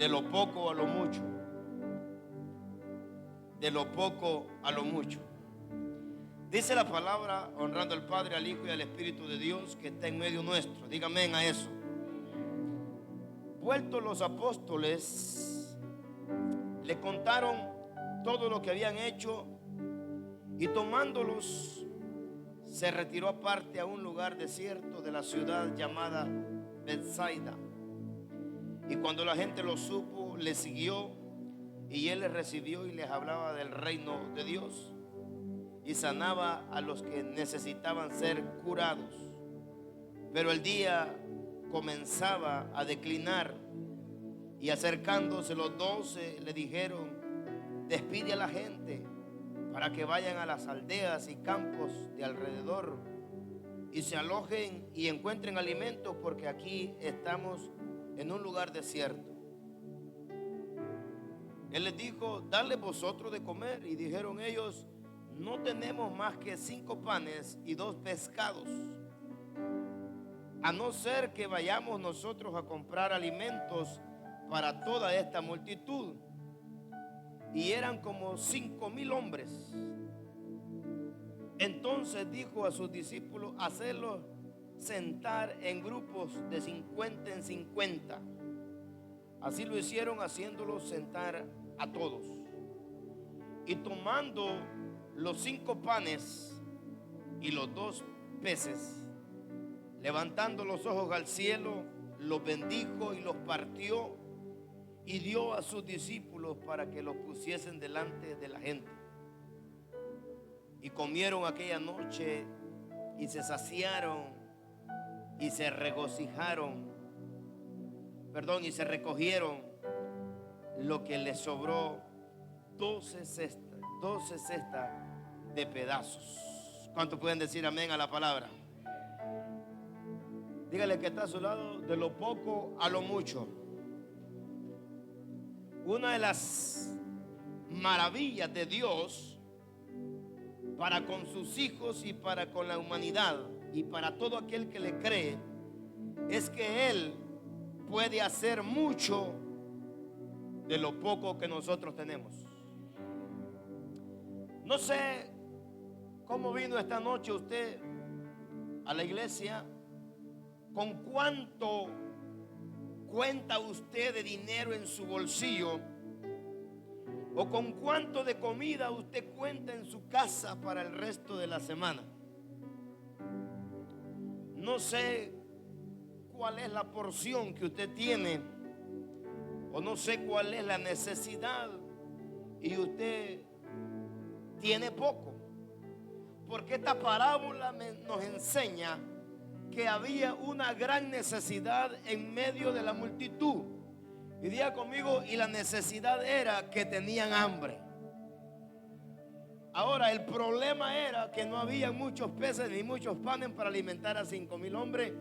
de lo poco a lo mucho. De lo poco a lo mucho. Dice la palabra, honrando al Padre, al Hijo y al Espíritu de Dios que está en medio nuestro. Dígame a eso. Vueltos los apóstoles, le contaron todo lo que habían hecho, y tomándolos se retiró aparte a un lugar desierto de la ciudad llamada Betsaida. Y cuando la gente lo supo, le siguió, y él les recibió y les hablaba del reino de Dios, y sanaba a los que necesitaban ser curados. Pero el día comenzaba a declinar, y acercándose los 12 le dijeron: despide a la gente para que vayan a las aldeas y campos de alrededor y se alojen y encuentren alimentos, porque aquí estamos en un lugar desierto. Él les dijo: dadle vosotros de comer. Y dijeron ellos: no tenemos más que 5 panes y 2 pescados, a no ser que vayamos nosotros a comprar alimentos para toda esta multitud. Y eran como 5,000 hombres. Entonces dijo a sus discípulos: hacedlos sentar en grupos de 50 en 50. Así lo hicieron, haciéndolos sentar a todos. Y tomando los 5 panes y los 2 peces, levantando los ojos al cielo, los bendijo y los partió, y dio a sus discípulos para que los pusiesen delante de la gente. Y comieron aquella noche y se saciaron y se regocijaron, y se recogieron lo que les sobró, 12 cestas de pedazos. ¿Cuántos pueden decir amén a la palabra? Dígale que está a su lado: de lo poco a lo mucho. Una de las maravillas de Dios para con sus hijos y para con la humanidad y para todo aquel que le cree es que Él puede hacer mucho de lo poco que nosotros tenemos. No sé cómo vino esta noche usted a la iglesia, con cuánto cuenta usted de dinero en su bolsillo, o con cuánto de comida usted cuenta en su casa para el resto de la semana. No sé cuál es la porción que usted tiene, o no sé cuál es la necesidad y usted tiene poco, porque esta parábola nos enseña que había una gran necesidad en medio de la multitud. Y diga conmigo: y la necesidad era que tenían hambre. Ahora, el problema era que no había muchos peces ni muchos panes para alimentar a 5,000 hombres,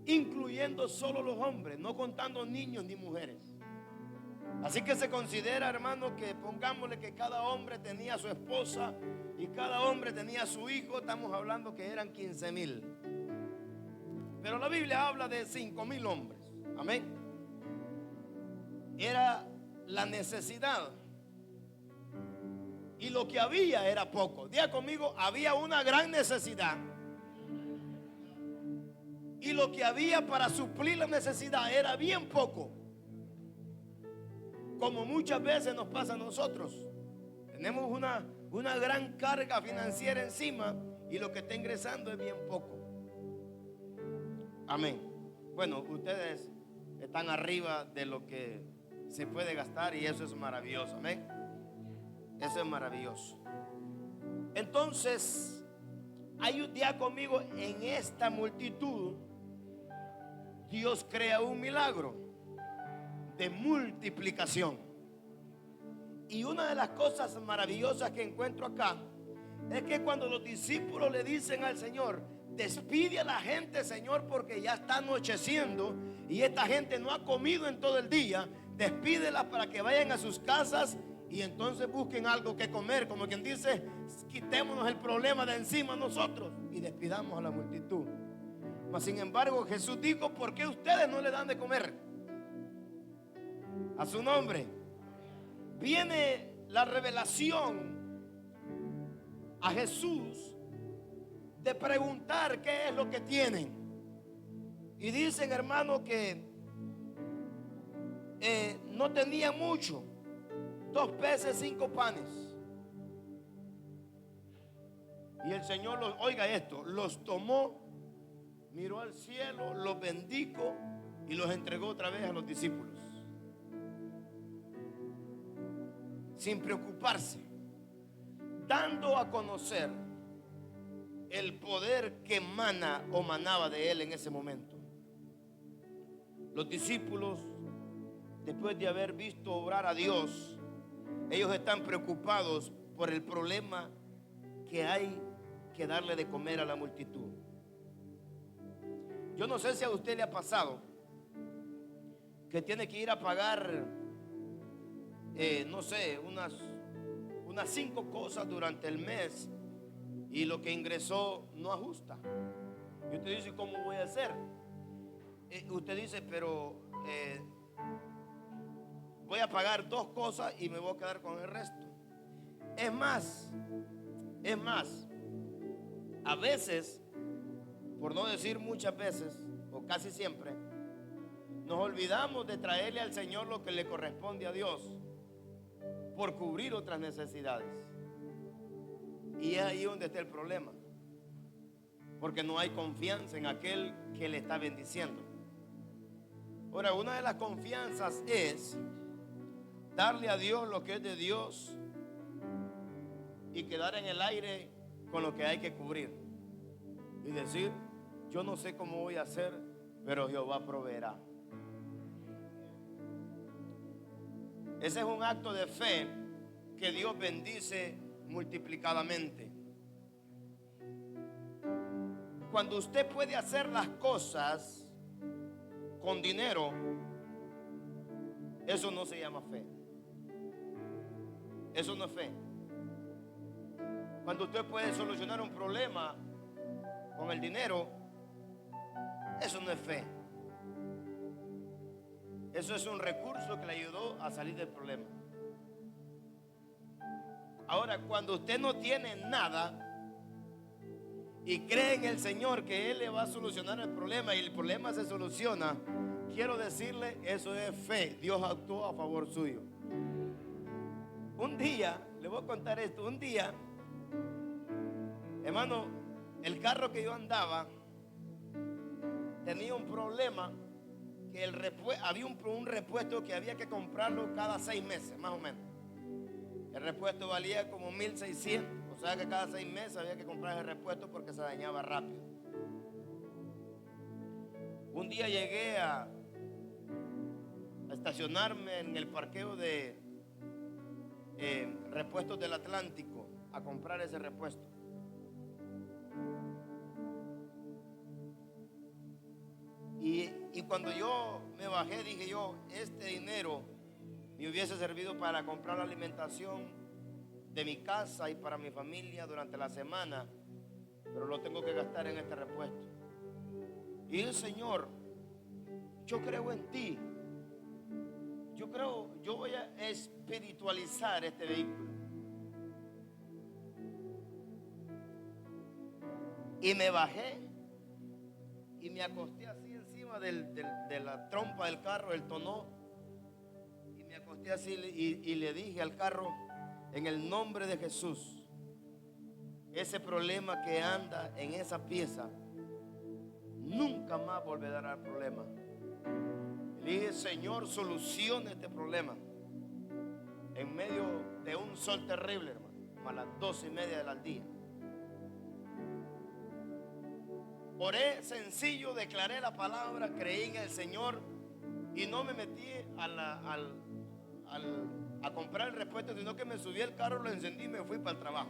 incluyendo solo los hombres, no contando niños ni mujeres. Así que se considera, hermano, que pongámosle que cada hombre tenía a su esposa y cada hombre tenía a su hijo. Estamos hablando que eran 15,000. Pero la Biblia habla de 5,000 hombres. Amén. Era la necesidad, y lo que había era poco. Diga conmigo: había una gran necesidad, y lo que había para suplir la necesidad era bien poco. Como muchas veces nos pasa a nosotros. Tenemos una gran carga financiera encima, y lo que está ingresando es bien poco. Amén. Bueno, ustedes están arriba de lo que se puede gastar, y eso es maravilloso. Amén. Eso es maravilloso. Entonces, hay un día conmigo, en esta multitud Dios crea un milagro de multiplicación. Y una de las cosas maravillosas que encuentro acá es que cuando los discípulos le dicen al Señor: despide a la gente, Señor, porque ya está anocheciendo y esta gente no ha comido en todo el día, despídelas para que vayan a sus casas y entonces busquen algo que comer. Como quien dice: quitémonos el problema de encima nosotros y despidamos a la multitud. Mas sin embargo, Jesús dijo: ¿por qué ustedes no le dan de comer? A su nombre. Viene la revelación a Jesús de preguntar qué es lo que tienen. Y dicen, hermano, que no tenían mucho. 2 peces, 5 panes. Y el Señor oiga esto, los tomó, miró al cielo, los bendijo y los entregó otra vez a los discípulos. Sin preocuparse, dando a conocer el poder que emana o manaba de él en ese momento. Los discípulos, después de haber visto obrar a Dios, ellos están preocupados por el problema que hay que darle de comer a la multitud. Yo no sé si a usted le ha pasado que tiene que ir a pagar, no sé, unas 5 cosas durante el mes y lo que ingresó no ajusta. Y usted dice, ¿cómo voy a hacer? Usted dice, pero voy a pagar 2 cosas y me voy a quedar con el resto. Es más, a veces, por no decir muchas veces, o casi siempre, nos olvidamos de traerle al Señor lo que le corresponde a Dios por cubrir otras necesidades. Y es ahí donde está el problema, porque no hay confianza en aquel que le está bendiciendo. Ahora, una de las confianzas es darle a Dios lo que es de Dios y quedar en el aire con lo que hay que cubrir y decir, yo no sé cómo voy a hacer, pero Jehová proveerá. Ese es un acto de fe que Dios bendice multiplicadamente. Cuando usted puede hacer las cosas con dinero, eso no se llama fe. Eso no es fe. Cuando usted puede solucionar un problema con el dinero, eso no es fe. Eso es un recurso que le ayudó a salir del problema. Ahora, cuando usted no tiene nada y cree en el Señor que Él le va a solucionar el problema y el problema se soluciona, quiero decirle, eso es fe. Dios actuó a favor suyo. Un día, le voy a contar esto, un día, hermano, el carro que yo andaba tenía un problema, que había un repuesto que había que comprarlo cada 6 meses, más o menos. El repuesto valía como 1,600, o sea que cada 6 meses había que comprar el repuesto porque se dañaba rápido. Un día llegué a estacionarme en el parqueo de repuestos del Atlántico a comprar ese repuesto. Y cuando yo me bajé, dije yo, este dinero me hubiese servido para comprar la alimentación de mi casa y para mi familia durante la semana, pero lo tengo que gastar en este repuesto. Y el Señor, yo creo en ti. Yo voy a espiritualizar este vehículo. Y me bajé y me acosté así encima de la trompa del carro, el tonó. Y me acosté así y le dije al carro, en el nombre de Jesús, ese problema que anda en esa pieza nunca más volverá a dar problema. Le dije, Señor, solucione este problema en medio de un sol terrible, hermano, como a las 12:30 del día. Oré sencillo, declaré la palabra, creí en el Señor y no me metí a comprar el repuesto, sino que me subí al carro, lo encendí y me fui para el trabajo.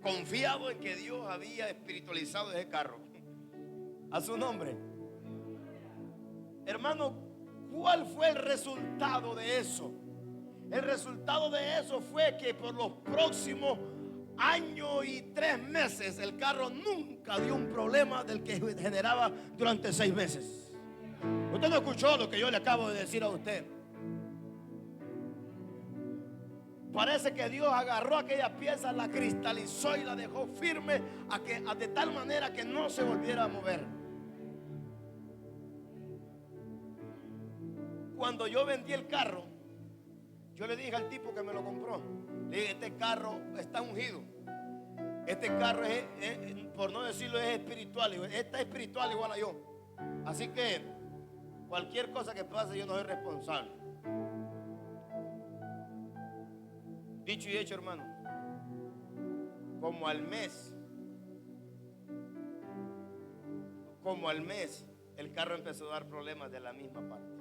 Confiado en que Dios había espiritualizado ese carro. A su nombre. Hermano, ¿cuál fue el resultado de eso? El resultado de eso fue que por los próximos año y 3 meses el carro nunca dio un problema del que generaba durante 6 meses. Usted no escuchó lo que yo le acabo de decir a usted. Parece que Dios agarró aquella pieza, la cristalizó y la dejó firme de tal manera que no se volviera a mover. Cuando yo vendí el carro, yo le dije al tipo que me lo compró, le dije: este carro está ungido. Este carro es, por no decirlo, es espiritual. Está espiritual igual a yo. Así que cualquier cosa que pase, yo no soy responsable. Dicho y hecho, hermano. Como al mes, el carro empezó a dar problemas de la misma parte.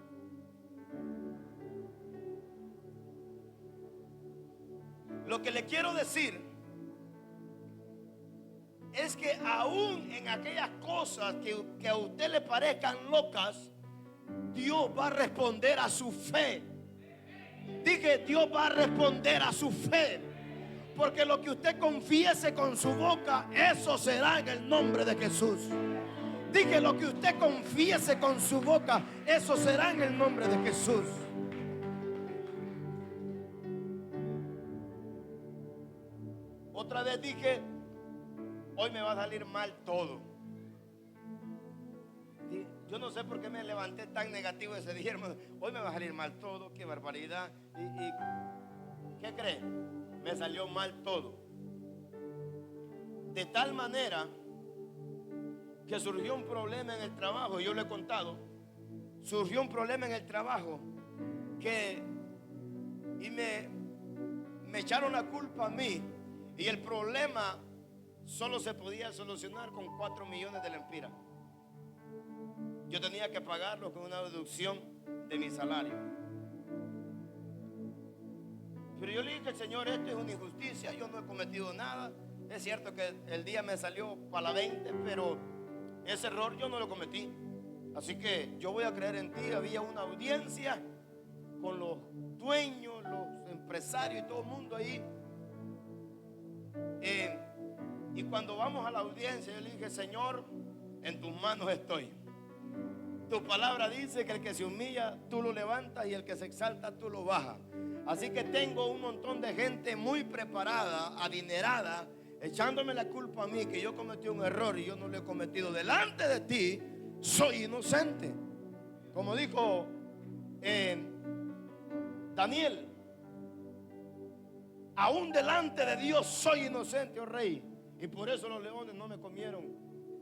Lo que le quiero decir es que aún en aquellas cosas que a usted le parezcan locas, Dios va a responder a su fe. Dije, Dios va a responder a su fe. Porque lo que usted confiese con su boca, eso será en el nombre de Jesús. Dije, lo que usted confiese con su boca, eso será en el nombre de Jesús. Otra vez dije: hoy me va a salir mal todo. Yo no sé por qué me levanté tan negativo ese día, hermano. Hoy me va a salir mal todo, qué barbaridad. ¿Y qué cree? Me salió mal todo. De tal manera que surgió un problema en el trabajo. Yo lo he contado. Surgió un problema en el trabajo y me echaron la culpa a mí. Y el problema solo se podía solucionar con 4 millones de lempiras. Yo tenía que pagarlo con una deducción de mi salario. Pero yo le dije al Señor: esto es una injusticia, yo no he cometido nada. Es cierto que el día me salió para la 20, pero ese error yo no lo cometí. Así que yo voy a creer en ti. Había una audiencia con los dueños, los empresarios y todo el mundo ahí. Y cuando vamos a la audiencia, yo le dije: Señor, en tus manos estoy. Tu palabra dice que el que se humilla, tú lo levantas, y el que se exalta, tú lo bajas. Así que tengo un montón de gente muy preparada, adinerada, echándome la culpa a mí, que yo cometí un error y yo no lo he cometido. Delante de ti soy inocente. Como dijo Daniel: aún delante de Dios soy inocente, oh rey. Y por eso los leones no me comieron,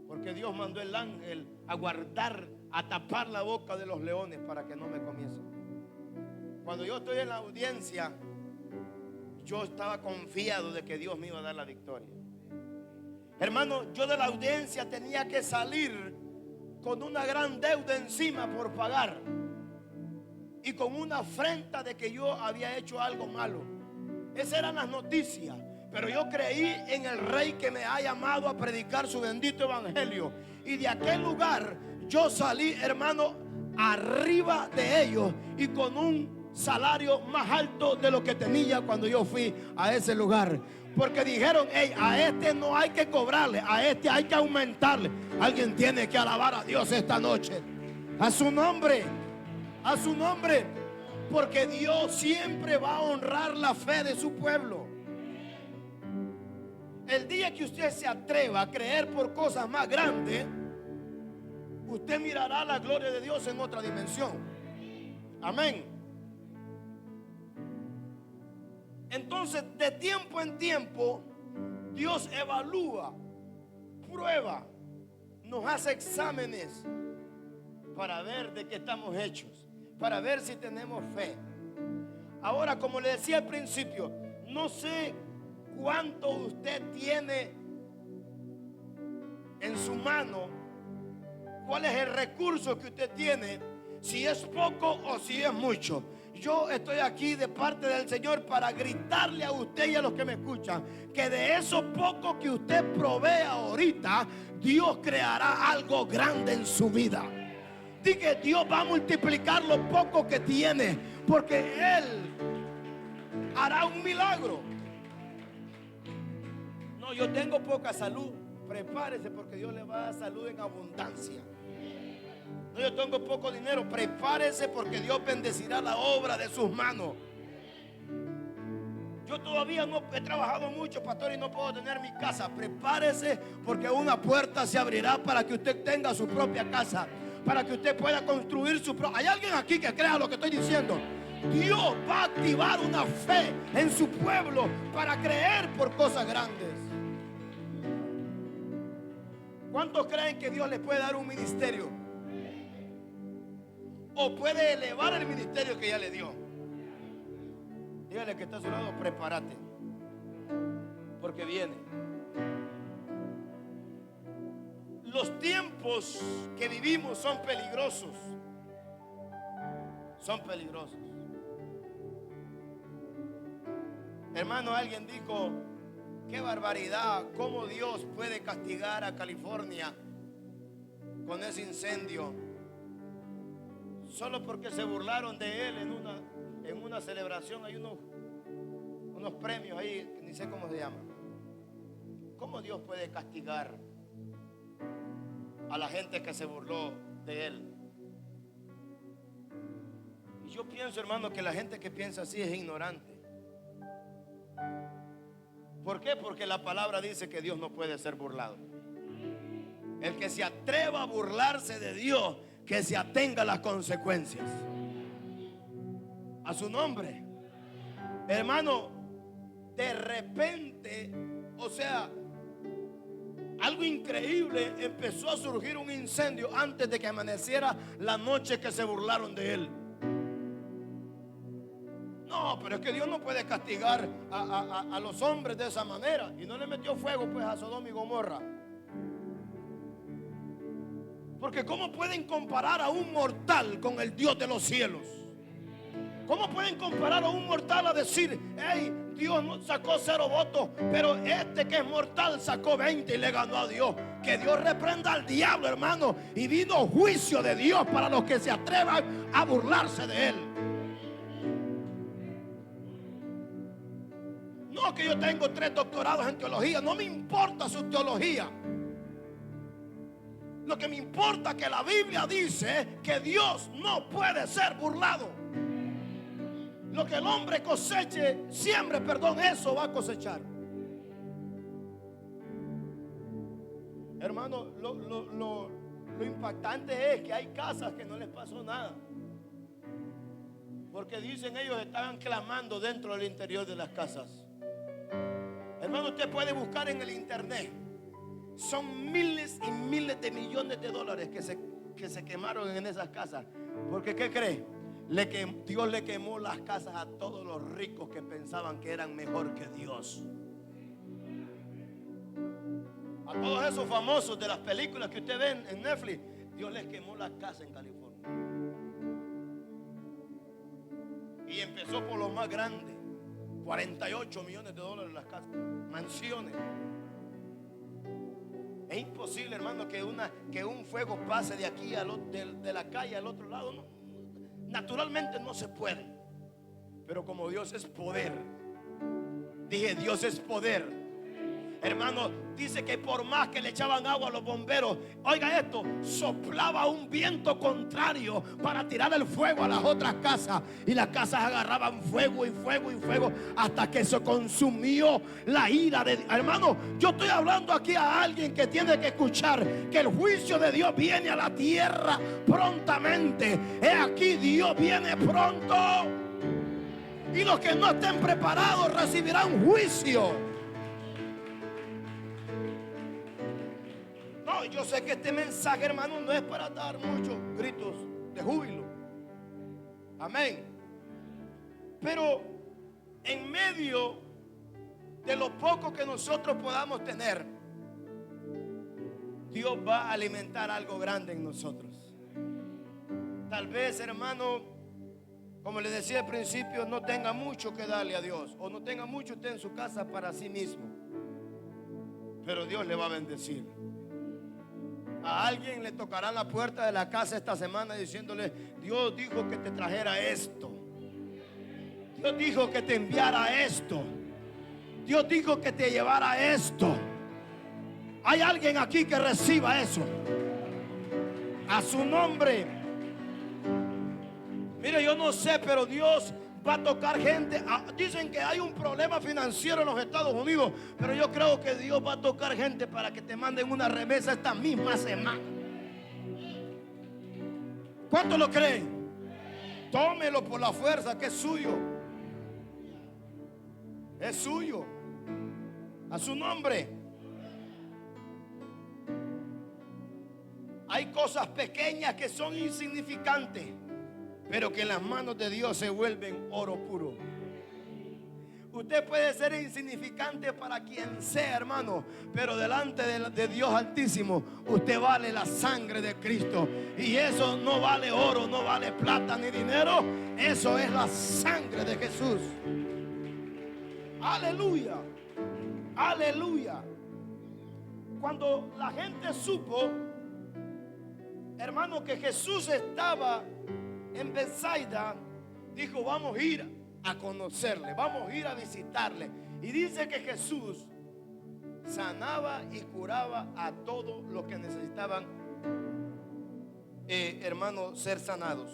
porque Dios mandó el ángel a guardar, a tapar la boca de los leones para que no me comiesen. Cuando yo estoy en la audiencia, yo estaba confiado de que Dios me iba a dar la victoria. Hermano, yo de la audiencia tenía que salir con una gran deuda encima por pagar y con una afrenta de que yo había hecho algo malo. Esas eran las noticias. Pero yo creí en el Rey que me ha llamado a predicar su bendito evangelio. Y de aquel lugar yo salí, hermano, arriba de ellos y con un salario más alto de lo que tenía cuando yo fui a ese lugar. Porque dijeron: hey, a este no hay que cobrarle, a este hay que aumentarle. Alguien tiene que alabar a Dios esta noche. A su nombre, a su nombre. Porque Dios siempre va a honrar la fe de su pueblo. El día que usted se atreva a creer por cosas más grandes, usted mirará la gloria de Dios en otra dimensión. Amén. Entonces, de tiempo en tiempo, Dios evalúa, prueba, nos hace exámenes para ver de qué estamos hechos, para ver si tenemos fe. Ahora, como le decía al principio, no sé cuánto usted tiene en su mano, cuál es el recurso que usted tiene, si es poco o si es mucho. Yo estoy aquí de parte del Señor para gritarle a usted y a los que me escuchan que de eso poco que usted provee ahorita, Dios creará algo grande en su vida. Diga: Dios va a multiplicar lo poco que tiene, porque Él hará un milagro. No, yo tengo poca salud. Prepárese porque Dios le va a dar salud en abundancia. No, yo tengo poco dinero. Prepárese porque Dios bendecirá la obra de sus manos. Yo todavía no he trabajado mucho, pastor, y no puedo tener mi casa. Prepárese porque una puerta se abrirá para que usted tenga su propia casa, para que usted pueda construir su propia. ¿Hay alguien aquí que crea lo que estoy diciendo? Dios va a activar una fe en su pueblo para creer por cosas grandes. ¿Cuántos creen que Dios les puede dar un ministerio? O puede elevar el ministerio que ya le dio. Dígale que está a su lado, prepárate, porque viene. Los tiempos que vivimos son peligrosos. Son peligrosos. Hermano, alguien dijo: qué barbaridad, cómo Dios puede castigar a California con ese incendio, solo porque se burlaron de él en una celebración. Hay unos premios ahí, que ni sé cómo se llaman. ¿Cómo Dios puede castigar a la gente que se burló de él? Y yo pienso, hermano, que la gente que piensa así es ignorante. ¿Por qué? Porque la palabra dice que Dios no puede ser burlado. El que se atreva a burlarse de Dios, que se atenga a las consecuencias. A su nombre. Hermano, de repente, o sea, algo increíble, empezó a surgir un incendio antes de que amaneciera la noche que se burlaron de él. No, pero es que Dios no puede castigar a los hombres de esa manera. Y no le metió fuego pues a Sodoma y Gomorra. Porque ¿cómo pueden comparar a un mortal con el Dios de los cielos? ¿Cómo pueden comparar a un mortal a decir: hey, Dios sacó 0 votos, pero este que es mortal sacó 20 y le ganó a Dios? Que Dios reprenda al diablo, hermano. Y vino juicio de Dios para los que se atrevan a burlarse de él. No, que yo tengo 3 doctorados en teología. No me importa su teología. Lo que me importa es que la Biblia dice que Dios no puede ser burlado. Lo que el hombre coseche, siembre, perdón, eso va a cosechar. Hermano, lo impactante es que hay casas que no les pasó nada. Porque dicen ellos estaban clamando dentro del interior de las casas. Hermano, usted puede buscar en el internet. Son miles y miles de millones de dólares que se quemaron en esas casas. Porque ¿qué cree? Dios le quemó las casas a todos los ricos que pensaban que eran mejor que Dios. A todos esos famosos de las películas que usted ve en Netflix, Dios les quemó las casas en California. Y empezó por los más grandes. 48 millones de dólares las casas, mansiones. Es imposible, hermano, que un fuego pase de aquí de la calle al otro lado. No, naturalmente no se puede. Pero como Dios es poder, dije, Dios es poder. Hermano, dice que por más que le echaban agua a los bomberos, oiga esto, soplaba un viento contrario para tirar el fuego a las otras casas. Y las casas agarraban fuego y fuego y fuego hasta que se consumió la ira de Dios. Hermano, yo estoy hablando aquí a alguien que tiene que escuchar que el juicio de Dios viene a la tierra prontamente. He aquí, Dios viene pronto. Y los que no estén preparados recibirán juicio. No, yo sé que este mensaje, hermano, no es para dar muchos gritos de júbilo. Amén. Pero en medio de lo poco que nosotros podamos tener, Dios va a alimentar algo grande en nosotros. Tal vez, hermano, como le decía al principio, no tenga mucho que darle a Dios, o no tenga mucho usted en su casa para sí mismo, pero Dios le va a bendecir. A alguien le tocará la puerta de la casa esta semana diciéndole: Dios dijo que te trajera esto, Dios dijo que te enviara esto, Dios dijo que te llevara esto. Hay alguien aquí que reciba eso. A su nombre. Mire, yo no sé, pero Dios va a tocar gente. Dicen que hay un problema financiero en los Estados Unidos, pero yo creo que Dios va a tocar gente para que te manden una remesa esta misma semana. ¿Cuántos lo creen? Tómelo por la fuerza, que es suyo. Es suyo. A su nombre. Hay cosas pequeñas que son insignificantes, pero que en las manos de Dios se vuelven oro puro. Usted puede ser insignificante para quien sea, hermano, pero delante de Dios Altísimo, usted vale la sangre de Cristo. Y eso no vale oro, no vale plata ni dinero. Eso es la sangre de Jesús. Aleluya. Aleluya. Cuando la gente supo, hermano, que Jesús estaba en Betsaida, dijo: vamos a ir a conocerle, vamos a ir a visitarle. Y dice que Jesús sanaba y curaba a todos los que necesitaban, hermano, ser sanados.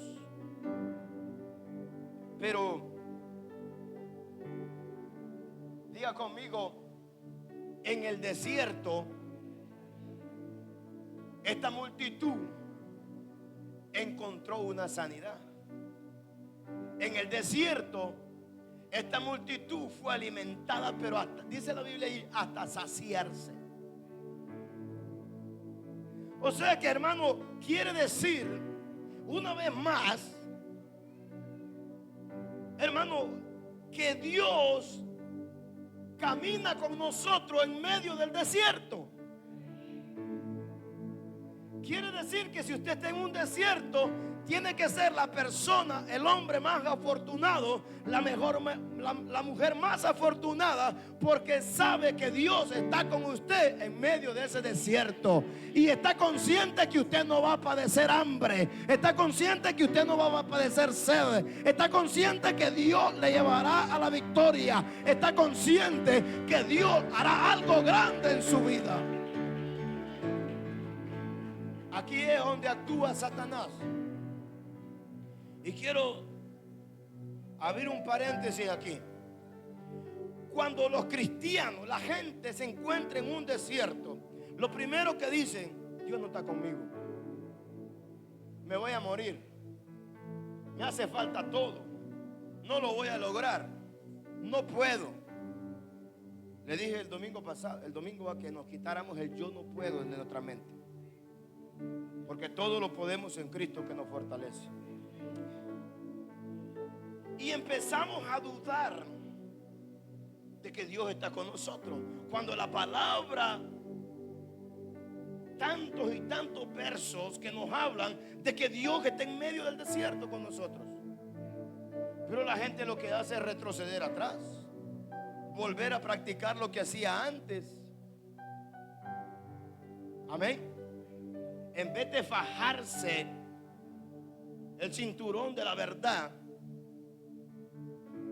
Pero diga conmigo, en el desierto esta multitud encontró una sanidad. En el desierto esta multitud fue alimentada, pero hasta, dice la Biblia ahí, hasta saciarse. O sea que, hermano, quiere decir una vez más, hermano, que Dios camina con nosotros en medio del desierto. Quiere decir que si usted está en un desierto, tiene que ser la persona, el hombre más afortunado, la mujer más afortunada, porque sabe que Dios está con usted en medio de ese desierto. Y está consciente que usted no va a padecer hambre. Está consciente que usted no va a padecer sed. Está consciente que Dios le llevará a la victoria. Está consciente que Dios hará algo grande en su vida. Aquí es donde actúa Satanás. Y quiero abrir un paréntesis aquí. Cuando los cristianos, la gente se encuentra en un desierto, lo primero que dicen: Dios no está conmigo, me voy a morir, me hace falta todo, no lo voy a lograr, no puedo. Le dije el domingo pasado, el domingo, a que nos quitáramos el yo no puedo de nuestra mente, porque todo lo podemos en Cristo que nos fortalece. Y empezamos a dudar de que Dios está con nosotros, cuando la palabra, tantos y tantos versos que nos hablan de que Dios está en medio del desierto con nosotros. Pero la gente lo que hace es retroceder atrás, volver a practicar lo que hacía antes. Amén. En vez de fajarse el cinturón de la verdad,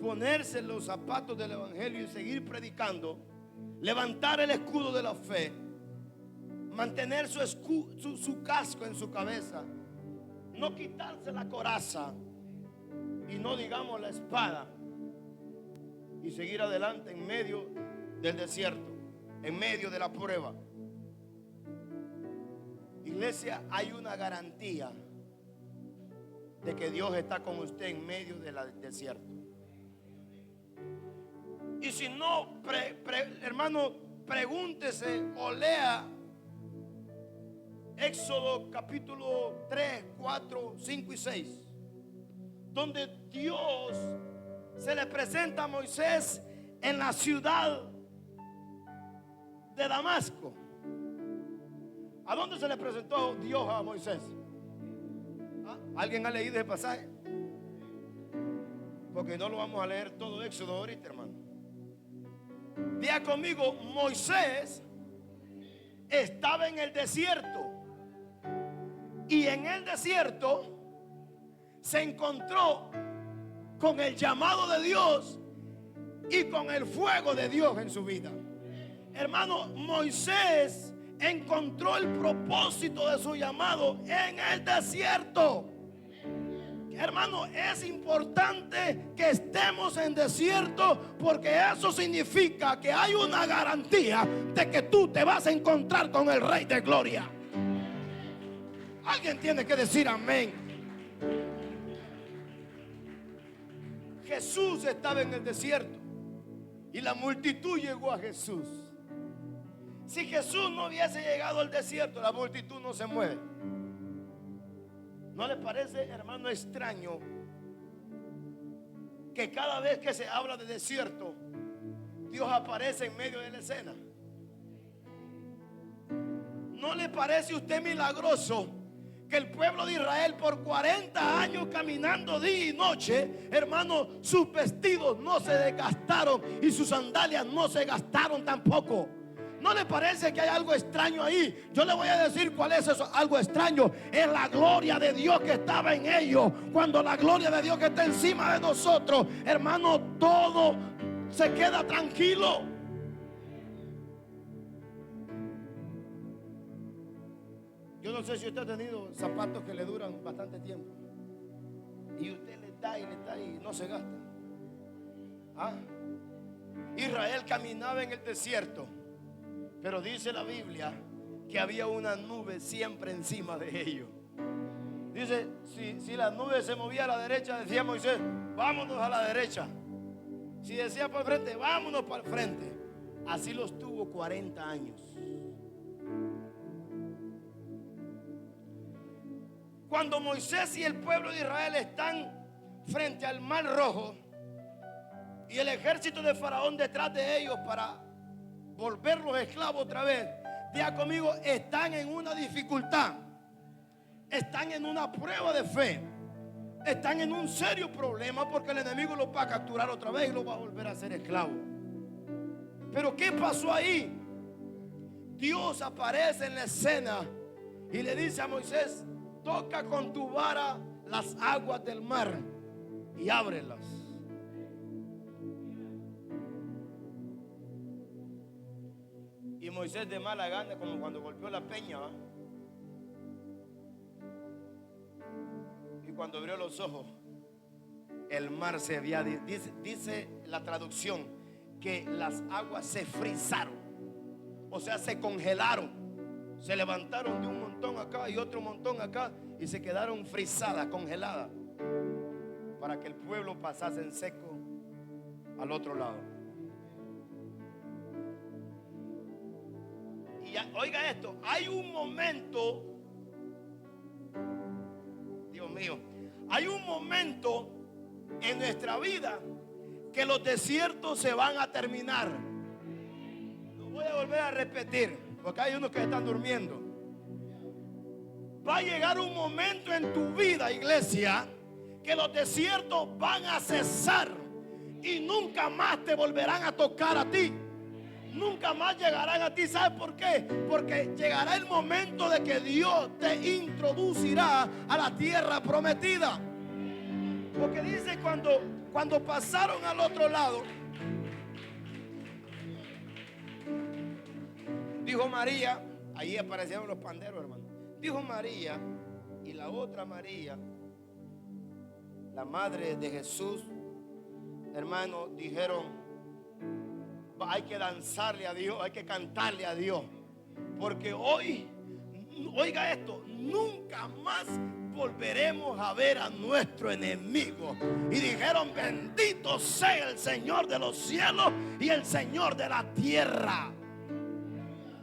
ponerse los zapatos del evangelio y seguir predicando, levantar el escudo de la fe, mantener su casco en su cabeza, no quitarse la coraza y no digamos la espada, y seguir adelante en medio del desierto, en medio de la prueba. Iglesia, hay una garantía de que Dios está con usted en medio del desierto. Y si no, hermano, pregúntese o lea Éxodo capítulo 3, 4, 5 y 6, donde Dios se le presenta a Moisés en la ciudad de Damasco. ¿A dónde se le presentó Dios a Moisés? ¿Alguien ha leído ese pasaje? Porque no lo vamos a leer todo Éxodo ahorita, hermano. Diga conmigo: Moisés estaba en el desierto, y en el desierto se encontró con el llamado de Dios y con el fuego de Dios en su vida. Hermano, Moisés encontró el propósito de su llamado en el desierto. Hermano, es importante que estemos en desierto, porque eso significa que hay una garantía de que tú te vas a encontrar con el Rey de Gloria. Alguien tiene que decir amén. Jesús estaba en el desierto y la multitud llegó a Jesús. Si Jesús no hubiese llegado al desierto, la multitud no se mueve. ¿No le parece, hermano, extraño que cada vez que se habla de desierto, Dios aparece en medio de la escena? ¿No le parece a usted milagroso que el pueblo de Israel por 40 años caminando día y noche, hermano, sus vestidos no se desgastaron y sus sandalias no se gastaron tampoco? ¿No le parece que hay algo extraño ahí? Yo le voy a decir cuál es eso, algo extraño. Es la gloria de Dios que estaba en ellos. Cuando la gloria de Dios que está encima de nosotros, hermano, todo se queda tranquilo. Yo no sé si usted ha tenido zapatos que le duran bastante tiempo y usted le da y no se gasta. Israel caminaba en el desierto, pero dice la Biblia que había una nube siempre encima de ellos. Dice, si la nube se movía a la derecha, decía Moisés, vámonos a la derecha. Si decía para el frente, vámonos para el frente. Así los tuvo 40 años. Cuando Moisés y el pueblo de Israel están frente al Mar Rojo y el ejército de Faraón detrás de ellos para volverlos esclavos otra vez, diga conmigo, están en una dificultad, están en una prueba de fe, están en un serio problema porque el enemigo los va a capturar otra vez y los va a volver a hacer esclavos. Pero ¿qué pasó ahí? Dios aparece en la escena y le dice a Moisés, toca con tu vara las aguas del mar y ábrelas. Y Moisés de mala gana, como cuando golpeó la peña, ¿va? Y cuando abrió los ojos, el mar se había, dice la traducción, que las aguas se frizaron, o sea, se congelaron, se levantaron de un montón acá y otro montón acá y se quedaron frisadas, congeladas, para que el pueblo pasase en seco al otro lado. Y oiga esto, hay un momento, Dios mío, hay un momento en nuestra vida que los desiertos se van a terminar. Lo voy a volver a repetir, porque hay unos que están durmiendo. Va a llegar un momento en tu vida, iglesia, que los desiertos van a cesar y nunca más te volverán a tocar a ti. Nunca más llegarán a ti. ¿Sabes por qué? Porque llegará el momento de que Dios te introducirá a la tierra prometida. Porque dice cuando pasaron al otro lado, dijo María, ahí aparecieron los panderos, hermano. Dijo María y la otra María, la madre de Jesús, hermano, dijeron, hay que danzarle a Dios, hay que cantarle a Dios, porque hoy, oiga esto, nunca más volveremos a ver a nuestro enemigo. Y dijeron, bendito sea el Señor de los cielos y el Señor de la tierra,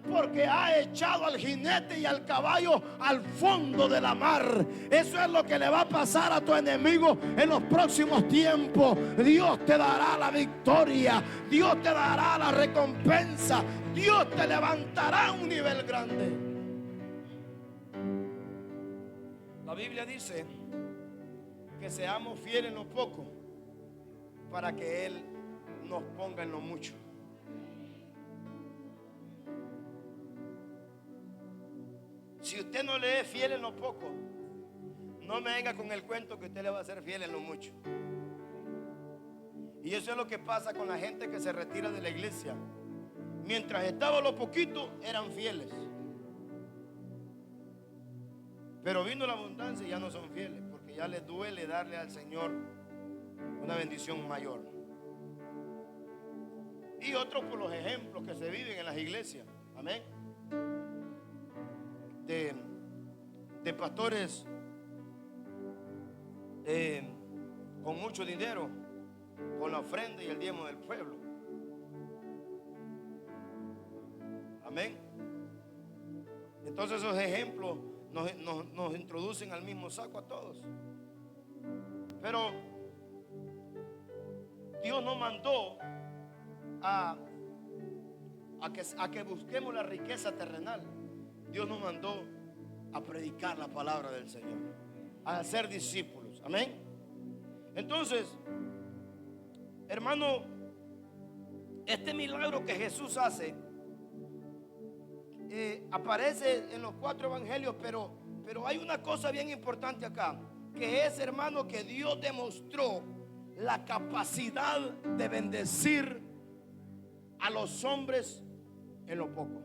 porque ha echado al jinete y al caballo al fondo de la mar. Eso es lo que le va a pasar a tu enemigo en los próximos tiempos. Dios te dará la victoria, Dios te dará la recompensa, Dios te levantará a un nivel grande. La Biblia dice que seamos fieles en lo poco para que Él nos ponga en lo mucho. Si usted no le es fiel en lo poco, no me venga con el cuento que usted le va a ser fiel en lo mucho. Y eso es lo que pasa con la gente que se retira de la iglesia. Mientras estaba lo poquito, eran fieles. Pero vino la abundancia y ya no son fieles, porque ya les duele darle al Señor una bendición mayor. Y otros por los ejemplos que se viven en las iglesias. Amén. De pastores con mucho dinero, con la ofrenda y el diezmo del pueblo. Amén. Entonces esos ejemplos nos introducen al mismo saco a todos. Pero Dios nos mandó a que busquemos la riqueza terrenal. Dios nos mandó a predicar la palabra del Señor, a ser discípulos. Amén. Entonces, hermano, este milagro que Jesús hace aparece en los 4 evangelios, pero hay una cosa bien importante acá, que es, hermano, que Dios demostró la capacidad de bendecir a los hombres en lo poco.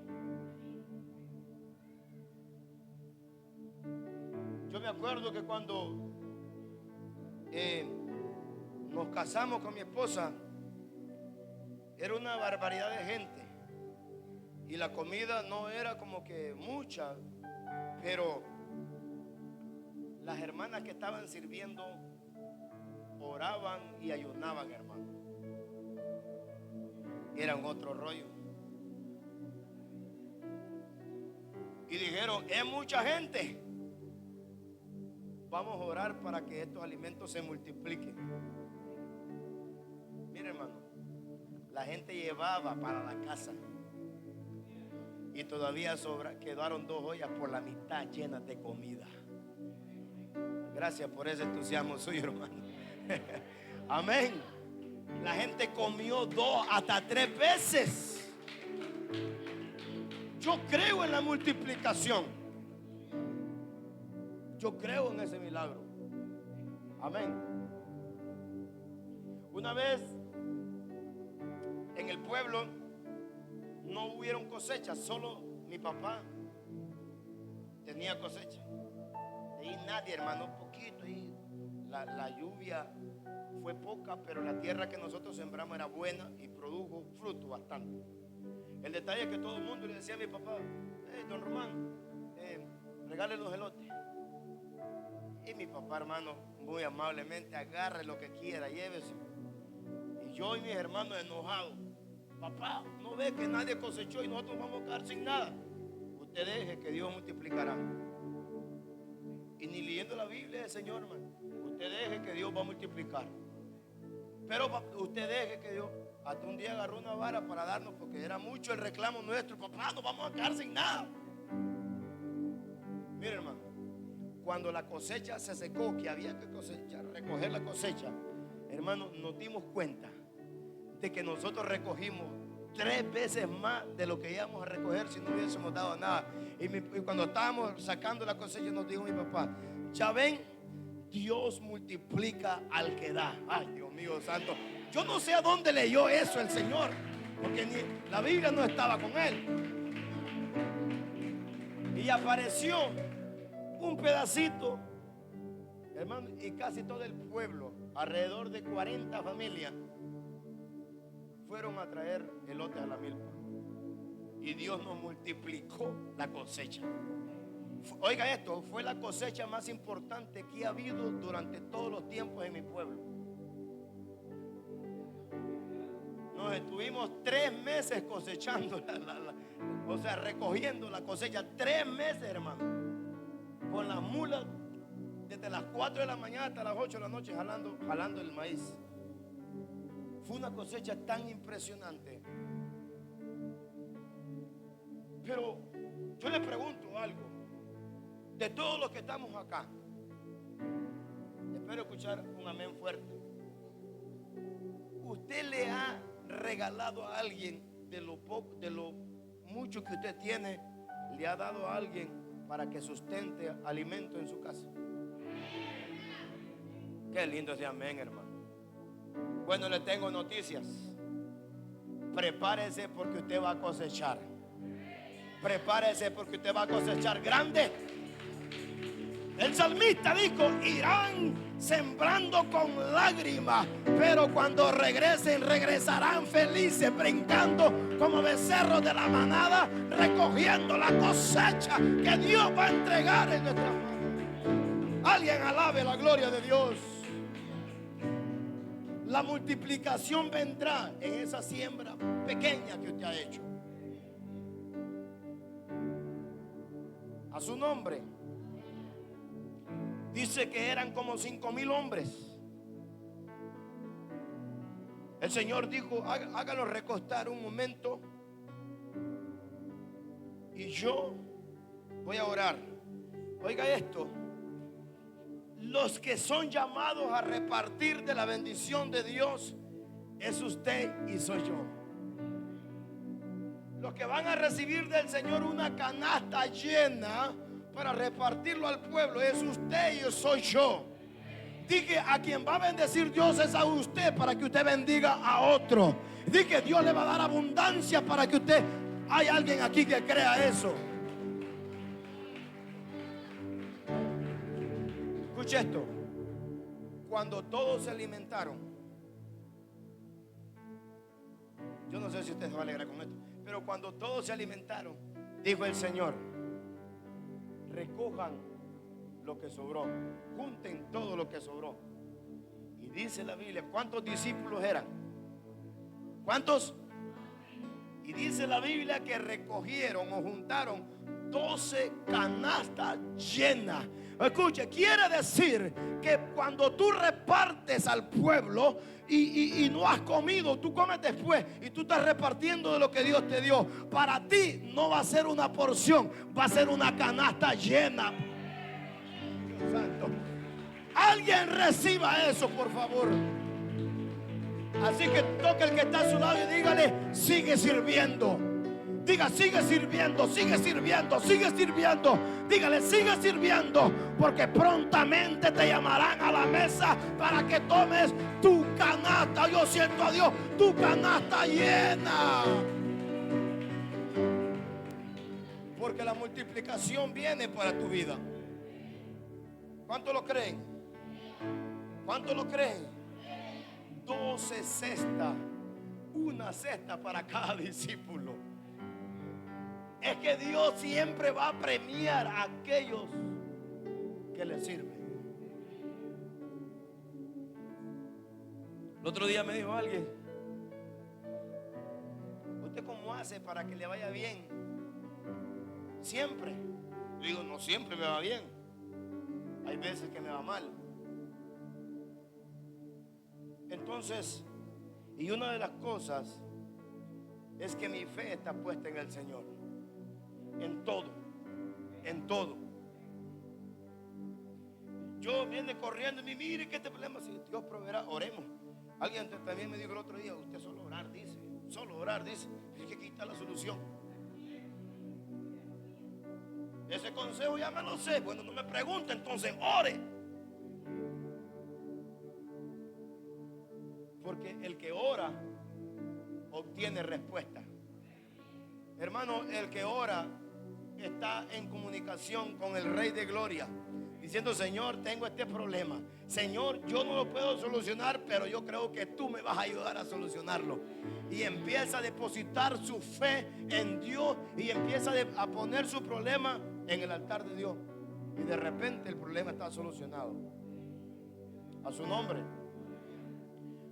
Yo me acuerdo que cuando nos casamos con mi esposa, era una barbaridad de gente y la comida no era como que mucha, pero las hermanas que estaban sirviendo oraban y ayunaban, hermano. Eran otro rollo. Y dijeron, es mucha gente, vamos a orar para que estos alimentos se multipliquen. Mire, hermano, la gente llevaba para la casa y todavía quedaron 2 ollas por la mitad llenas de comida. Gracias por ese entusiasmo suyo, hermano. Amén. La gente comió 2 hasta 3 veces. Yo creo en la multiplicación. Yo creo en ese milagro. Amén. Una vez en el pueblo no hubieron cosechas, solo mi papá tenía cosecha. Y nadie, hermano, poquito. Y la lluvia fue poca, pero la tierra que nosotros sembramos era buena y produjo fruto bastante. El detalle es que todo el mundo le decía a mi papá, don Román, regale los elotes. Y mi papá, hermano, muy amablemente, agarre lo que quiera, llévese. Y yo y mis hermanos enojados, papá, ¿no ve que nadie cosechó y nosotros vamos a quedar sin nada? Usted deje que Dios multiplicará. Y ni leyendo la Biblia del Señor, hermano. Usted deje que Dios va a multiplicar. Pero usted deje que Dios, hasta un día agarró una vara para darnos, porque era mucho el reclamo nuestro. Papá, nos vamos a quedar sin nada. Mire, hermano, cuando la cosecha se secó, que había que cosechar, recoger la cosecha, hermano, nos dimos cuenta de que nosotros recogimos 3 veces más de lo que íbamos a recoger si no hubiésemos dado nada. Y cuando estábamos sacando la cosecha, nos dijo mi papá, ya ven, Dios multiplica al que da. Ay, Dios mío santo, yo no sé a dónde leyó eso el Señor, porque ni la Biblia no estaba con él. Y apareció un pedacito, hermano, y casi todo el pueblo, alrededor de 40 familias, fueron a traer elotes a la milpa. Y Dios nos multiplicó la cosecha. Oiga esto, fue la cosecha más importante que ha habido durante todos los tiempos en mi pueblo. Nos estuvimos 3 meses cosechando, o sea, recogiendo la cosecha. 3 meses, hermano. Con las mulas, desde las 4 de la mañana hasta las 8 de la noche, jalando el maíz. Fue una cosecha tan impresionante. Pero yo le pregunto algo. De todos los que estamos acá, espero escuchar un amén fuerte. ¿Usted le ha regalado a alguien de lo poco, de lo mucho que usted tiene, le ha dado a alguien para que sustente alimento en su casa? Qué lindo ese amén, hermano. Bueno, le tengo noticias. Prepárese porque usted va a cosechar. Prepárese porque usted va a cosechar grande. El salmista dijo: irán sembrando con lágrimas, pero cuando regresen, regresarán felices, brincando como becerros de la manada, recogiendo la cosecha que Dios va a entregar en nuestras manos. Alguien alabe la gloria de Dios. La multiplicación vendrá en esa siembra pequeña que usted ha hecho. A su nombre. Dice que eran como 5,000 hombres. El Señor dijo: hágalo recostar un momento y yo voy a orar. Oiga esto: los que son llamados a repartir de la bendición de Dios es usted y soy yo. Los que van a recibir del Señor una canasta llena para repartirlo al pueblo es usted y soy yo. Dije: a quien va a bendecir Dios es a usted, para que usted bendiga a otro. Dije: Dios le va a dar abundancia para que usted. Hay alguien aquí que crea eso. Escuche esto: cuando todos se alimentaron, yo no sé si usted se va a alegrar con esto, pero cuando todos se alimentaron, dijo el Señor: recojan lo que sobró, junten todo lo que sobró. Y dice la Biblia, ¿cuántos discípulos eran? ¿Cuántos? Y dice la Biblia que recogieron o juntaron 12 canastas llenas. Escuche, quiere decir que cuando tú repartes al pueblo y no has comido, tú comes después y tú estás repartiendo de lo que Dios te dio. Para ti no va a ser una porción, va a ser una canasta llena. Dios santo. Alguien reciba eso, por favor. Así que toque el que está a su lado y dígale: sigue sirviendo. Diga: sigue sirviendo, sigue sirviendo, sigue sirviendo. Dígale: sigue sirviendo, porque prontamente te llamarán a la mesa para que tomes tu canasta. Yo siento a Dios, tu canasta llena. Porque la multiplicación viene para tu vida. ¿Cuánto lo creen? ¿Cuánto lo creen? 12 cestas, una cesta para cada discípulo. Es que Dios siempre va a premiar a aquellos que le sirven. El otro día me dijo alguien: ¿usted cómo hace para que le vaya bien? Siempre. Yo digo: no siempre me va bien. Hay veces que me va mal. Entonces, y una de las cosas es que mi fe está puesta en el Señor. En todo, en todo. Yo viene corriendo y me mire que este problema, si Dios proveerá, oremos. Alguien también me dijo el otro día: usted solo orar, dice. Solo orar, dice. Es que aquí está la solución. Ese consejo ya me lo sé. Bueno, no me pregunte, entonces ore. Porque el que ora obtiene respuesta. Hermano, el que ora está en comunicación con el Rey de Gloria, diciendo: Señor, tengo este problema. Señor, yo no lo puedo solucionar, pero yo creo que tú me vas a ayudar a solucionarlo. Y empieza a depositar su fe en Dios y empieza a poner su problema en el altar de Dios. Y de repente el problema está solucionado. A su nombre.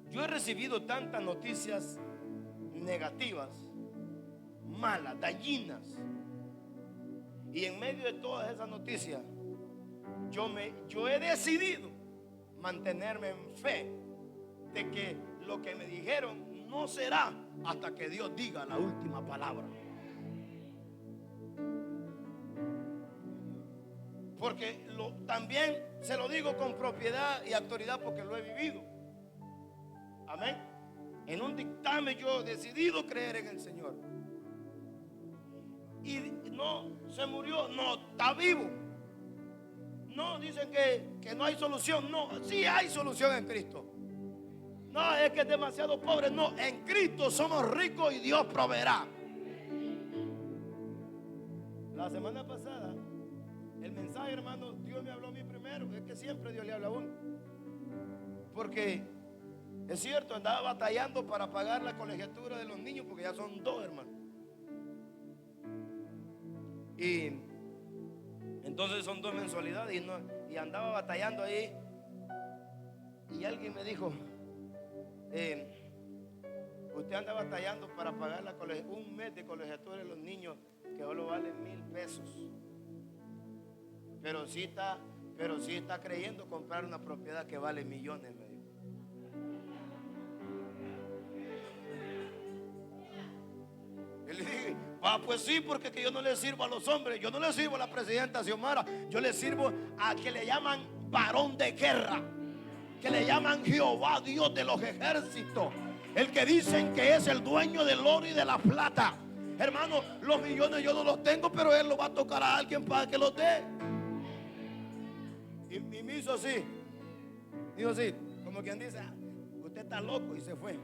Yo he recibido tantas noticias negativas, malas, dañinas. Y en medio de todas esas noticias, yo he decidido mantenerme en fe de que lo que me dijeron no será hasta que Dios diga la última palabra. Porque también se lo digo con propiedad y autoridad, porque lo he vivido. Amén. En un dictamen yo he decidido creer en el Señor. Y no se murió, no, está vivo. No, dicen que no hay solución. No, sí hay solución en Cristo. No, es que es demasiado pobre. No, en Cristo somos ricos y Dios proveerá. La semana pasada, el mensaje, hermano, Dios me habló a mí primero. Es que siempre Dios le habla a uno. Porque es cierto, andaba batallando para pagar la colegiatura de los niños, porque ya son 2, hermano. Y entonces son 2 mensualidades y andaba batallando ahí. Y alguien me dijo, usted anda batallando para pagar un mes de colegiatura de los niños, que solo vale 1,000 pesos. Pero sí está creyendo comprar una propiedad que vale millones, me dijo. Y le dije, pues sí, porque que yo no le sirvo a los hombres, yo no le sirvo a la presidenta Xiomara, yo le sirvo a que le llaman varón de guerra, que le llaman Jehová Dios de los ejércitos, el que dicen que es el dueño del oro y de la plata. Hermano, los millones yo no los tengo, pero él lo va a tocar a alguien para que los dé. Y me hizo así, dijo así, como quien dice, usted está loco, y se fue.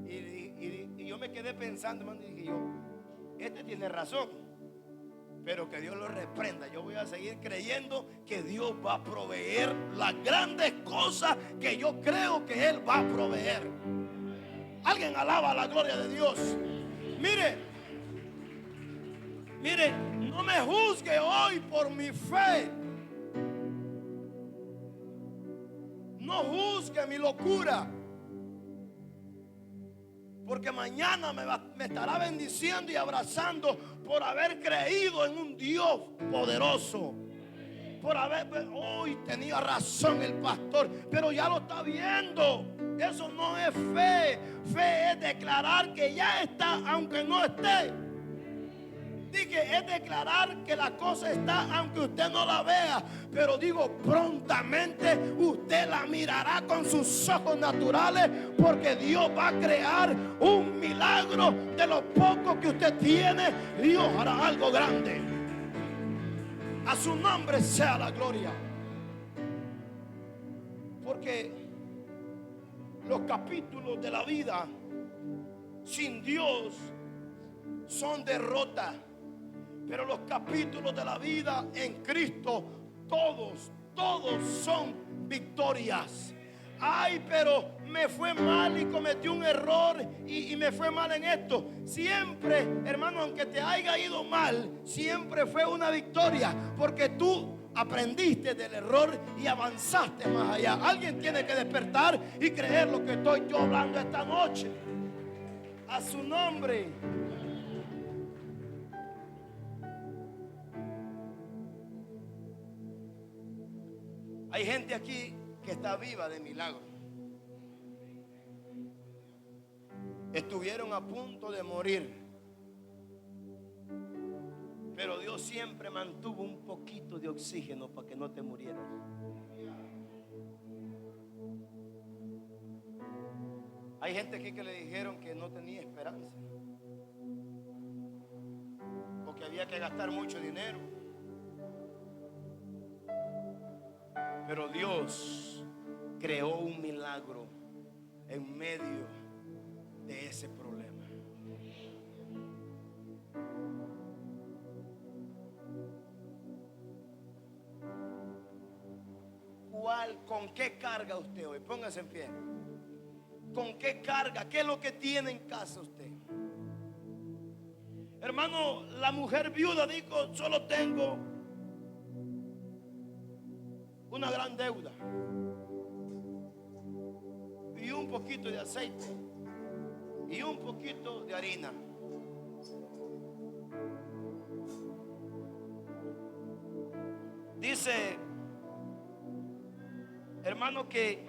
Y yo me quedé pensando, hermano, y dije yo, este tiene razón, pero que Dios lo reprenda. Yo voy a seguir creyendo que Dios va a proveer las grandes cosas que yo creo que Él va a proveer. Alguien alaba la gloria de Dios. Mire, no me juzgue hoy por mi fe. No juzgue mi locura, porque mañana me estará bendiciendo y abrazando por haber creído en un Dios poderoso. Por haber, hoy tenía razón el pastor, pero ya lo está viendo. Eso no es fe. Fe es declarar que ya está, aunque no esté. Dije, es declarar que la cosa está, aunque usted no la vea. Pero digo, prontamente usted la mirará con sus ojos naturales, porque Dios va a crear un milagro. De lo poco que usted tiene, Dios hará algo grande. A su nombre sea la gloria. Porque los capítulos de la vida sin Dios son derrota, pero los capítulos de la vida en Cristo, todos son victorias. Ay, pero me fue mal y cometí un error y me fue mal en esto. Siempre, hermano, aunque te haya ido mal, siempre fue una victoria, porque tú aprendiste del error y avanzaste más allá. Alguien tiene que despertar y creer lo que estoy yo hablando esta noche. A su nombre. Hay gente aquí que está viva de milagro. Estuvieron a punto de morir, pero Dios siempre mantuvo un poquito de oxígeno para que no te murieras. Hay gente aquí que le dijeron que no tenía esperanza, o que había que gastar mucho dinero. Pero Dios creó un milagro en medio de ese problema. ¿Con qué carga usted hoy? Póngase en pie. ¿Con qué carga? ¿Qué es lo que tiene en casa usted? Hermano, la mujer viuda dijo, solo tengo una gran deuda y un poquito de aceite y un poquito de harina. Dice, hermano, que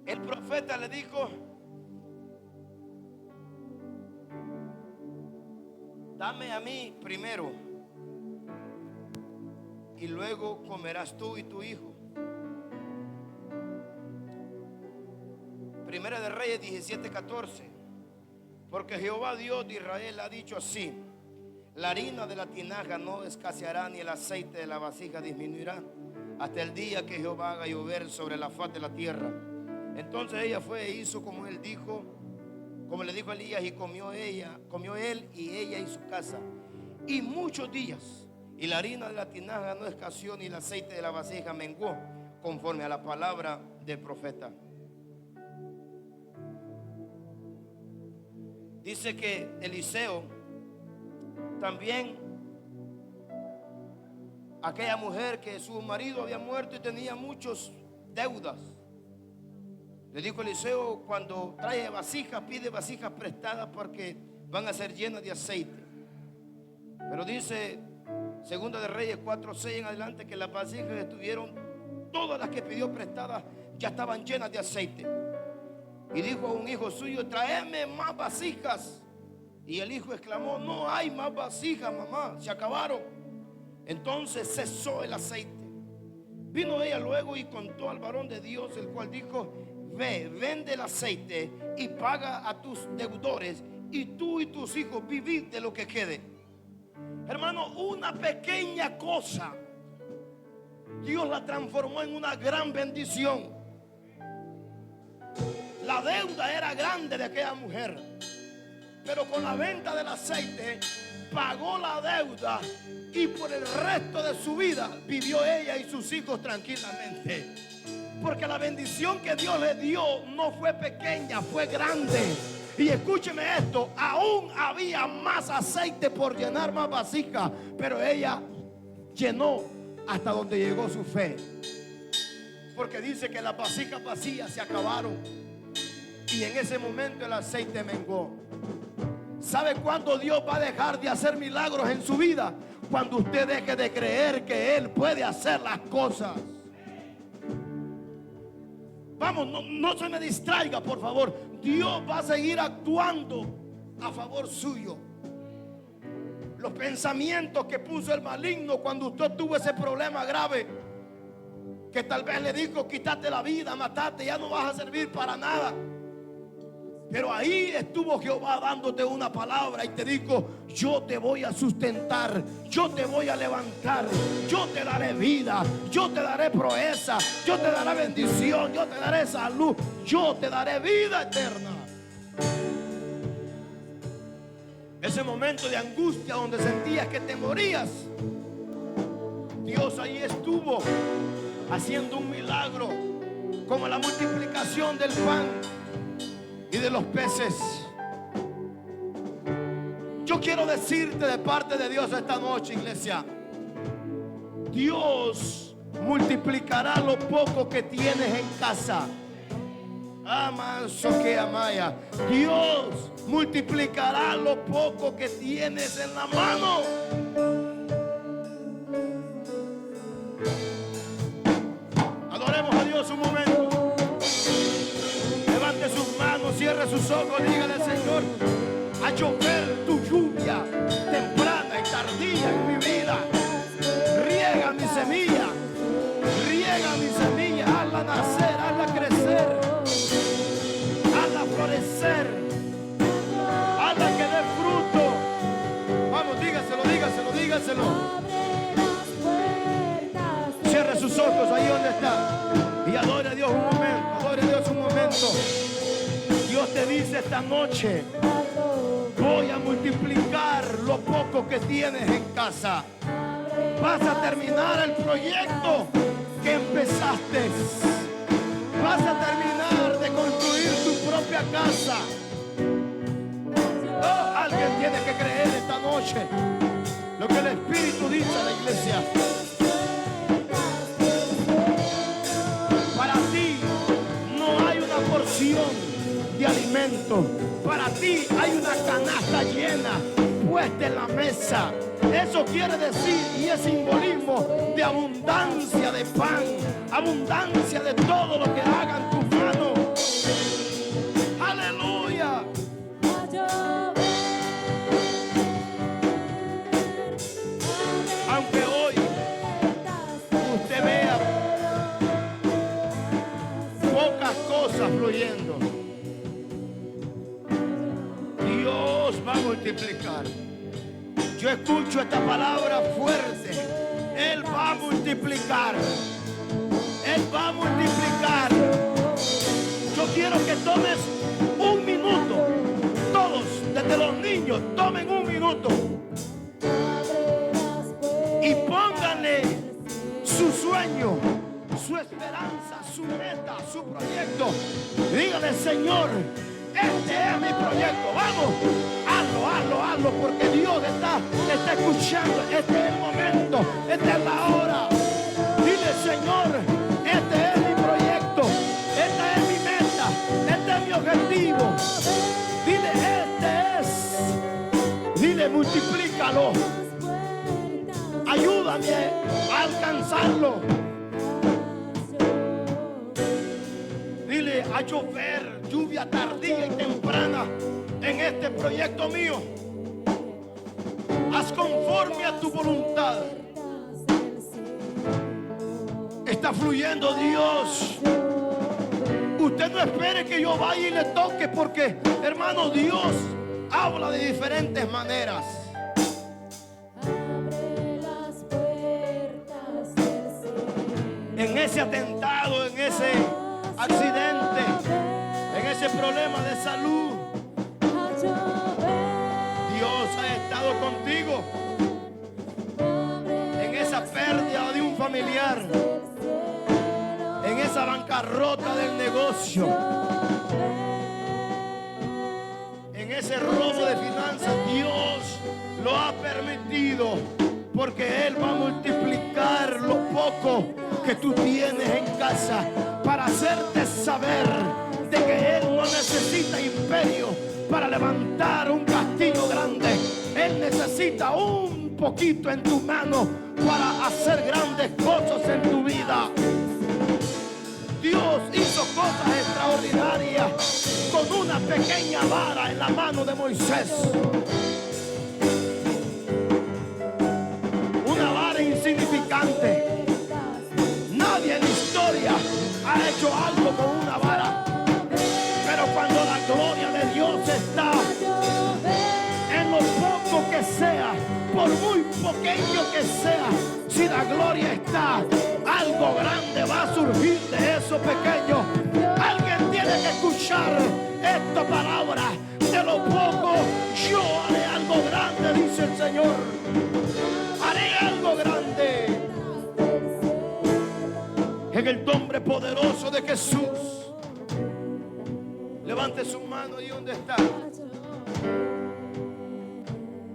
el profeta le dijo, dame a mí primero y luego comerás tú y tu hijo. Primera de Reyes 17:14. Porque Jehová Dios de Israel ha dicho así: la harina de la tinaja no escaseará, ni el aceite de la vasija disminuirá, hasta el día que Jehová haga llover sobre la faz de la tierra. Entonces ella fue e hizo como él dijo, como le dijo Elías, y comió él y ella y su casa. Y muchos días, y la harina de la tinaja no escaseó, ni el aceite de la vasija menguó, conforme a la palabra del profeta. Dice que Eliseo también, aquella mujer que su marido había muerto y tenía muchas deudas, le dijo Eliseo: cuando trae vasijas, pide vasijas prestadas porque van a ser llenas de aceite. Pero dice Segunda de Reyes 4:6 en adelante que las vasijas estuvieron, todas las que pidió prestadas, ya estaban llenas de aceite. Y dijo a un hijo suyo: tráeme más vasijas. Y el hijo exclamó: no hay más vasijas, mamá, se acabaron. Entonces cesó el aceite. Vino ella luego y contó al varón de Dios, el cual dijo: ve, vende el aceite y paga a tus deudores, y tú y tus hijos vivid de lo que quede. Hermano, una pequeña cosa Dios la transformó en una gran bendición. La deuda era grande de aquella mujer, pero con la venta del aceite pagó la deuda, y por el resto de su vida vivió ella y sus hijos tranquilamente. Porque la bendición que Dios le dio no fue pequeña, fue grande. Y escúcheme esto: aún había más aceite por llenar más vasijas, pero ella llenó hasta donde llegó su fe. Porque dice que las vasijas vacías se acabaron, y en ese momento el aceite menguó. ¿Sabe cuándo Dios va a dejar de hacer milagros en su vida? Cuando usted deje de creer que Él puede hacer las cosas. Vamos, no se me distraiga, por favor. Dios va a seguir actuando a favor suyo. Los pensamientos que puso el maligno cuando usted tuvo ese problema grave, que tal vez le dijo: quítate la vida, matate, ya no vas a servir para nada. Pero ahí estuvo Jehová dándote una palabra y te dijo: yo te voy a sustentar, yo te voy a levantar, yo te daré vida, yo te daré proeza, yo te daré bendición, yo te daré salud, yo te daré vida eterna. Ese momento de angustia donde sentías que te morías, Dios ahí estuvo haciendo un milagro, como la multiplicación del pan y de los peces. Yo quiero decirte de parte de Dios esta noche, iglesia: Dios multiplicará lo poco que tienes en casa. Amanso que amaya. Dios multiplicará lo poco que tienes en la mano. Adoremos a Dios un momento. Levante sus manos, cierre sus ojos, dígale: Señor, a llover tu lluvia temprana y tardía en mi vida. Riega mi semilla, hazla nacer, hazla crecer, hazla florecer, hazla que dé fruto. Vamos, dígaselo. Cierre sus ojos ahí donde está y adore a Dios un momento. Dios te dice esta noche: voy a multiplicar lo poco que tienes en casa. Vas a terminar el proyecto que empezaste. Vas a terminar de construir tu propia casa. Oh, alguien tiene que creer esta noche lo que el Espíritu dice a la iglesia. Para ti no hay una porción de alimento. Para ti hay una canasta llena puesta en la mesa. Eso quiere decir, y es simbolismo de abundancia de pan, abundancia de todo lo que hagan tus manos. Aleluya. Aunque hoy usted vea pocas cosas fluyendo, Dios va a multiplicar. Yo escucho esta palabra fuerte: Él va a multiplicar. Él va a multiplicar. quiero que tomes un minuto. Todos, desde los niños, tomen un minuto y pónganle su sueño, su esperanza, su meta, su proyecto. Dígale: Señor, este es mi proyecto. Vamos, hazlo, porque Dios te está escuchando. Este es el momento, esta es la hora. Dile: Señor, este es mi proyecto, esta es mi meta, este es mi objetivo. Dile: dile, multiplícalo. Ayúdame a alcanzarlo. Dile: a llover lluvia tardía y temprana en este proyecto mío. Haz conforme a tu voluntad. Está fluyendo Dios. Usted no espere que yo vaya y le toque, porque, hermano, Dios habla de diferentes maneras. En ese atentado, en ese accidente, en ese problema de salud, Dios ha estado contigo. En esa pérdida de un familiar, en esa bancarrota del negocio, en ese robo de finanzas, Dios lo ha permitido, porque Él va a multiplicar lo poco que tú tienes en casa para hacerte saber de que Él no necesita imperio para levantar un castillo grande. Él necesita un poquito en tu mano para hacer grandes cosas en tu vida. Dios hizo cosas extraordinarias con una pequeña vara en la mano de Moisés. Una vara insignificante. Nadie en la historia ha hecho algo con una vara. Pero cuando la gloria de Dios está en lo poco que sea, por muy pequeño que sea, si la gloria está, algo grande va a surgir de eso pequeño. Alguien tiene que escuchar esta palabra: de lo poco yo haré algo grande, dice el Señor. Haré algo grande. En el nombre poderoso de Jesús, levante su mano ahí donde está.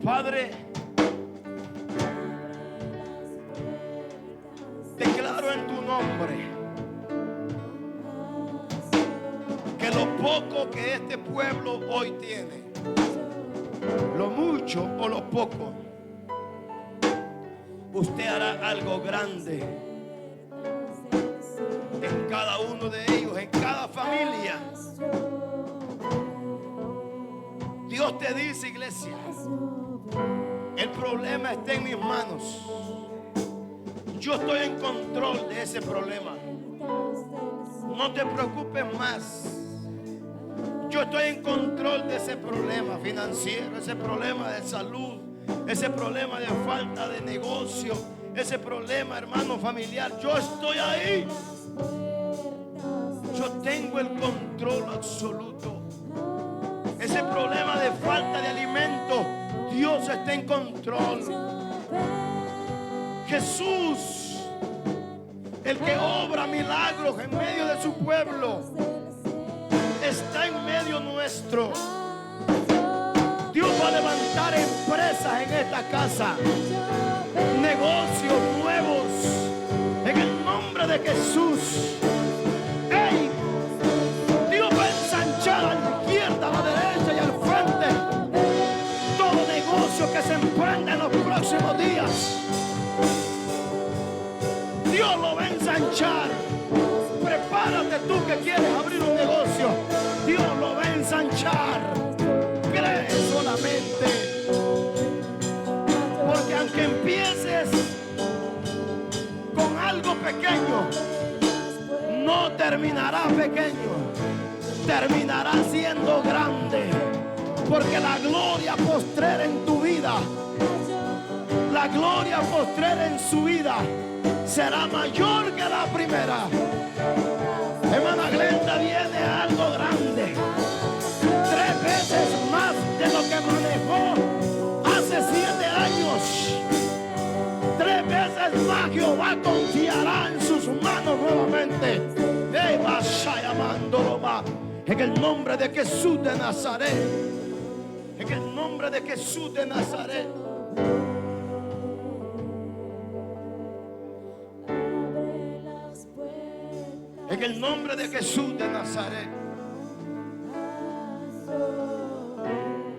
Padre, declaro en tu nombre que lo poco que este pueblo hoy tiene, lo mucho o lo poco, usted hará algo grande en cada uno de ellos, en cada familia. Dios te dice, iglesia, el problema está en mis manos. Yo estoy en control de ese problema. No te preocupes más. Yo estoy en control de ese problema financiero, ese problema de salud, ese problema de falta de negocio, ese problema, hermano, familiar. Yo estoy ahí. Yo tengo el control absoluto. Ese problema de falta de alimento, Dios está en control. Jesús, el que obra milagros en medio de su pueblo, está en medio nuestro. Dios va a levantar empresas en esta casa, negocios nuevos, en el nombre de Jesús. ¡Ey! Dios va a ensanchar a la izquierda, a la derecha y al frente todo negocio que se emprenda en los próximos días. Dios lo va a ensanchar. Prepárate tú que quieres abrir un negocio. Dios lo va a ensanchar. Cree solamente. Porque aunque empieces con algo pequeño, no terminará pequeño. Terminará siendo grande. Porque la gloria postrera en tu vida, la gloria postrera en su vida, será mayor que la primera. Hermana Glenda, viene algo grande. nuevamente. Vas llamándolo más. En el nombre de Jesús de Nazaret. En el nombre de Jesús de Nazaret. En el nombre de Jesús de Nazaret.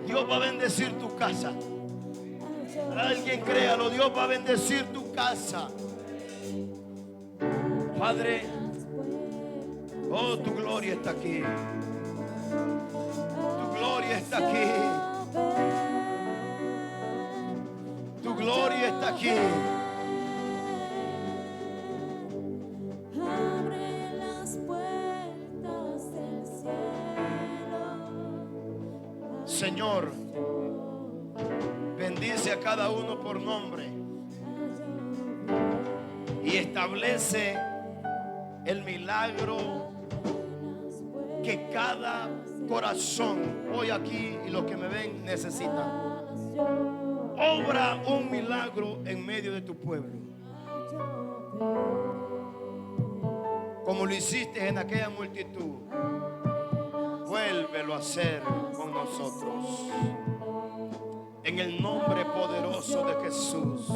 Dios va a bendecir tu casa. Alguien créalo, Dios va a bendecir tu casa. Padre, oh, tu gloria está aquí. Tu gloria está aquí. Tu gloria está aquí. Abre las puertas del cielo. Señor, bendice a cada uno por nombre y establece el milagro que cada corazón hoy aquí y los que me ven necesitan. Obra un milagro en medio de tu pueblo, como lo hiciste en aquella multitud. Vuélvelo a hacer con nosotros, en el nombre poderoso de Jesús.